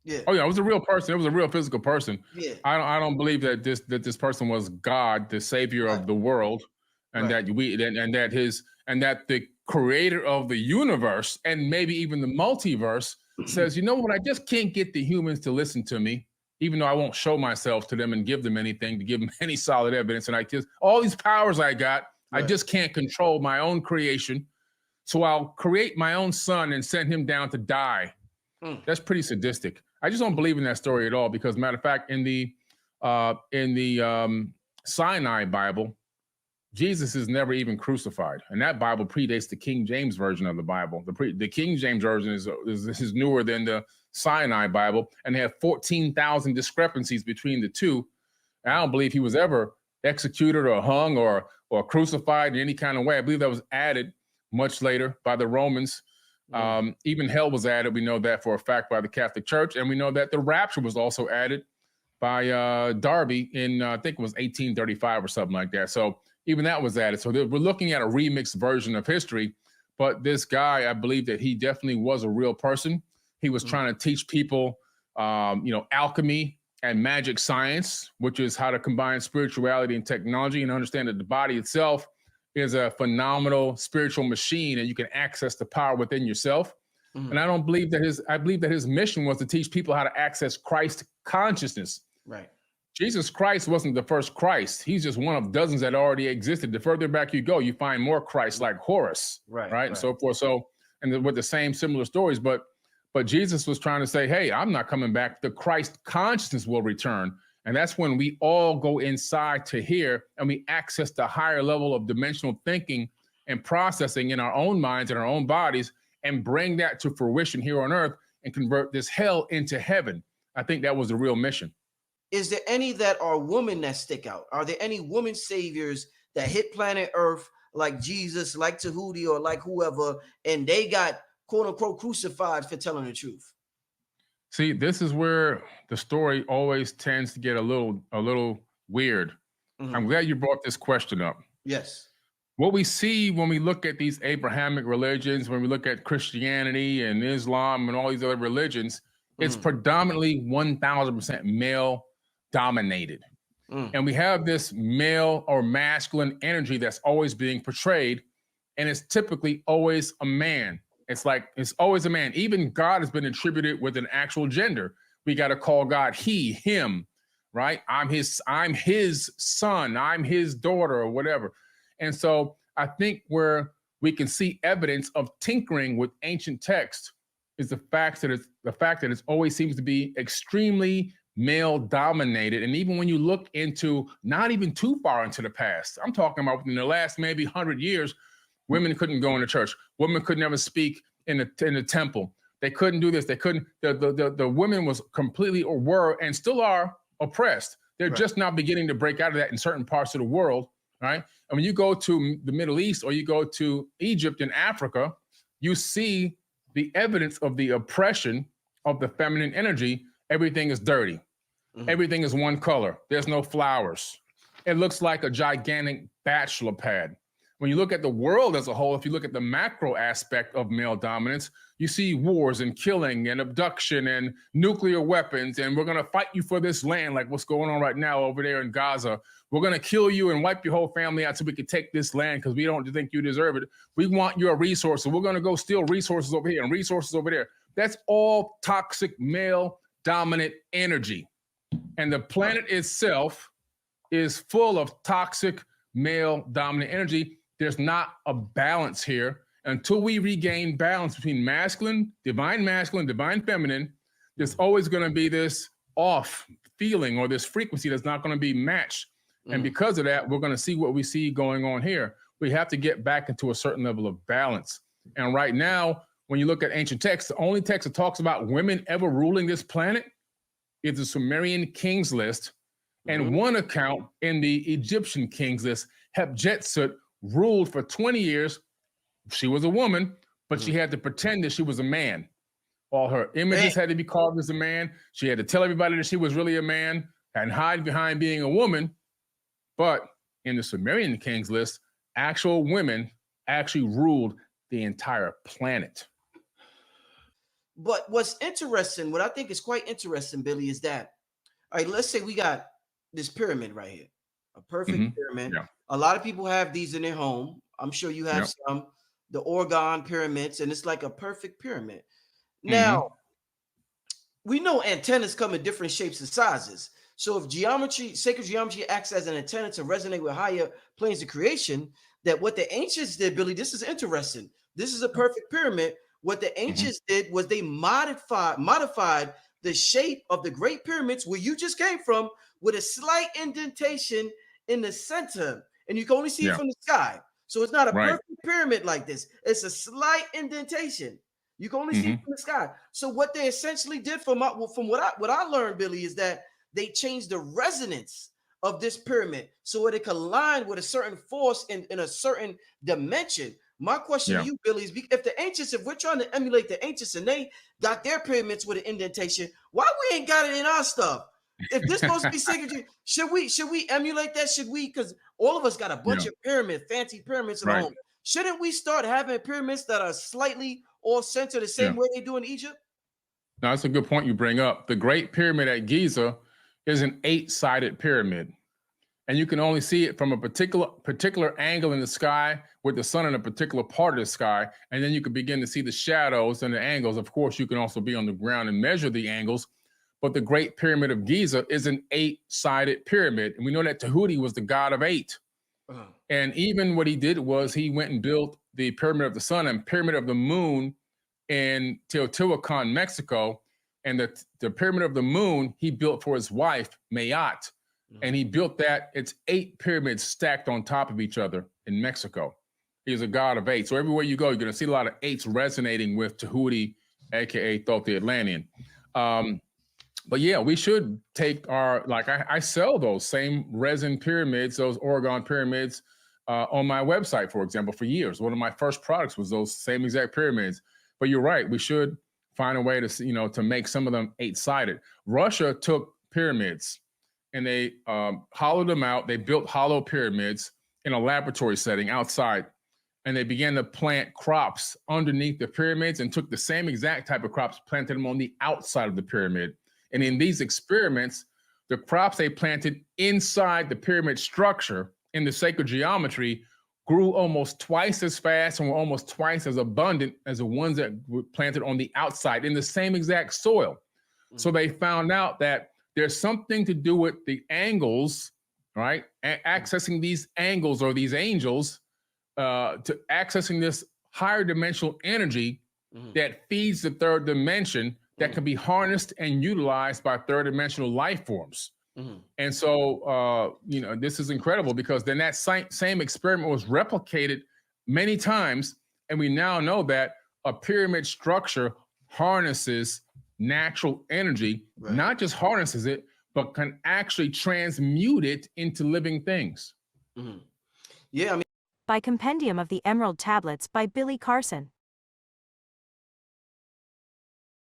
Yeah. Oh yeah, it was a real person. It was a real physical person. Yeah. I don't believe that this person was God, the savior Right. of the world, and Right. that the creator of the universe and maybe even the multiverse says, you know what, I just can't get the humans to listen to me, even though I won't show myself to them and give them anything to give them any solid evidence. And I just all these powers I got, I Right. just can't control my own creation. So I'll create my own son and send him down to die. Mm. That's pretty sadistic. I just don't believe in that story at all because, matter of fact, in the Sinai Bible, Jesus is never even crucified, and that Bible predates the King James version of the Bible. The King James version is newer than the Sinai Bible, and they have 14,000 discrepancies between the two. And I don't believe he was ever executed or hung or crucified in any kind of way. I believe that was added much later by the Romans. Even hell was added. We know that for a fact by the Catholic Church, and we know that the rapture was also added by Darby in I think it was 1835 or something like that. So even that was added. So we're looking at a remixed version of history. But this guy, I believe that he definitely was a real person. He was trying to teach people, alchemy and magic science, which is how to combine spirituality and technology and understand that the body itself is a phenomenal spiritual machine and you can access the power within yourself. And I believe that his mission was to teach people how to access Christ consciousness. Right. Jesus Christ wasn't the first Christ. He's just one of dozens that already existed. The further back you go, you find more Christ like Horus, right? And so forth. So, and with the same similar stories, but Jesus was trying to say, hey, I'm not coming back. The Christ consciousness will return. And that's when we all go inside to here and we access the higher level of dimensional thinking and processing in our own minds and our own bodies and bring that to fruition here on earth and convert this hell into heaven. I think that was the real mission. Is there any that are women that stick out? Are there any women saviors that hit planet Earth like Jesus, like Tahuti, or like whoever, and they got quote unquote crucified for telling the truth? See, this is where the story always tends to get a little weird. I'm glad you brought this question up. Yes. What we see when we look at these Abrahamic religions, when we look at Christianity and Islam and all these other religions, it's predominantly 1000% male dominated. And we have this male or masculine energy that's always being portrayed, and it's typically always a man. It's always a man. Even God has been attributed with an actual gender. We got to call God he, him, right? I'm his son, I'm his daughter, or whatever. And so I think where we can see evidence of tinkering with ancient text is the fact that it always seems to be extremely male dominated. And even when you look into not even too far into the past, I'm talking about within the last maybe 100 years, women couldn't go into church. Women could never speak in the temple. They couldn't do this. They couldn't. The women was completely or were and still are oppressed. They're just now beginning to break out of that in certain parts of the world, right? And when you go to the Middle East or you go to Egypt and Africa, you see the evidence of the oppression of the feminine energy. Everything is dirty. Everything is one color. There's no flowers. It looks like a gigantic bachelor pad. When you look at the world as a whole, if you look at the macro aspect of male dominance, you see wars and killing and abduction and nuclear weapons, and we're going to fight you for this land, like what's going on right now over there in Gaza. We're going to kill you and wipe your whole family out so we can take this land because we don't think you deserve it. We want your resources. We're going to go steal resources over here and resources over there. That's all toxic male dominant energy. And the planet itself is full of toxic male dominant energy. There's not a balance here. Until we regain balance between divine masculine, divine feminine, there's always going to be this off feeling or this frequency that's not going to be matched. And because of that, we're going to see what we see going on here. We have to get back into a certain level of balance. And right now, when you look at ancient texts, the only text that talks about women ever ruling this planet is the Sumerian Kings list, and one account in the Egyptian Kings list. Hatshepsut ruled for 20 years. She was a woman, but she had to pretend that she was a man. All her images had to be carved as a man. She had to tell everybody that she was really a man and hide behind being a woman. But in the Sumerian Kings list, actual women actually ruled the entire planet. But what's interesting, what I think is quite interesting, Billy, is that, all right, let's say we got this pyramid right here, a perfect Hmm. pyramid. Yeah. A lot of people have these in their home. I'm sure you have Yep. some, the Orgon pyramids, and it's like a perfect pyramid. Now, Hmm. we know antennas come in different shapes and sizes. So if geometry, sacred geometry acts as an antenna to resonate with higher planes of creation, that what the ancients did, Billy, this is interesting. This is a perfect pyramid. What the Hmm. ancients did was they modified the shape of the great pyramids where you just came from with a slight indentation in the center. And you can only see it Yeah. from the sky. So it's not a Right. perfect pyramid like this. It's a slight indentation. You can only see it Hmm. from the sky. So what they essentially did from what I learned, Billy, is that they changed the resonance of this pyramid so it could align with a certain force in a certain dimension. My question to Yeah. you, Billy, is if the ancients, if we're trying to emulate the ancients and they got their pyramids with an indentation, why we ain't got it in our stuff? If this supposed to be sacred, should we emulate that? Should we? Because all of us got a bunch Yeah. of pyramids, fancy pyramids in our Right. home. Shouldn't we start having pyramids that are slightly all centered the Yeah. same way they do in Egypt? Now, that's a good point you bring up. The Great Pyramid at Giza is an 8-sided pyramid, and you can only see it from a particular angle in the sky with the sun in a particular part of the sky, and then you can begin to see the shadows and the angles. Of course, you can also be on the ground and measure the angles, but the Great Pyramid of Giza is an 8-sided pyramid, and we know that Tahuti was the god of 8. Uh, And even what he did was he went and built the Pyramid of the Sun and Pyramid of the Moon in Teotihuacan, Mexico. And the Pyramid of the Moon he built for his wife, Mayat. And he built that, it's 8 pyramids stacked on top of each other in Mexico. He's a god of 8. So everywhere you go, you're going to see a lot of 8s resonating with Tahuti, aka Thoth the Atlantean. But yeah, we should take our, like I sell those same resin pyramids, those Oregon pyramids on my website, for example, for years. One of my first products was those same exact pyramids. But you're right, we should find a way to, to make some of them 8-sided. Russia took pyramids and they hollowed them out. They built hollow pyramids in a laboratory setting outside. And they began to plant crops underneath the pyramids and took the same exact type of crops, planted them on the outside of the pyramid. And in these experiments, the crops they planted inside the pyramid structure in the sacred geometry grew almost twice as fast and were almost twice as abundant as the ones that were planted on the outside in the same exact soil. So they found out that there's something to do with the angles, right? Accessing these angles or these angels to accessing this higher dimensional energy that feeds the third dimension that can be harnessed and utilized by third dimensional life forms. And so, this is incredible because then that same experiment was replicated many times. And we now know that a pyramid structure harnesses natural energy, not just harnesses it, but can actually transmute it into living things. Yeah, I mean, by Compendium of the Emerald Tablets by Billy Carson.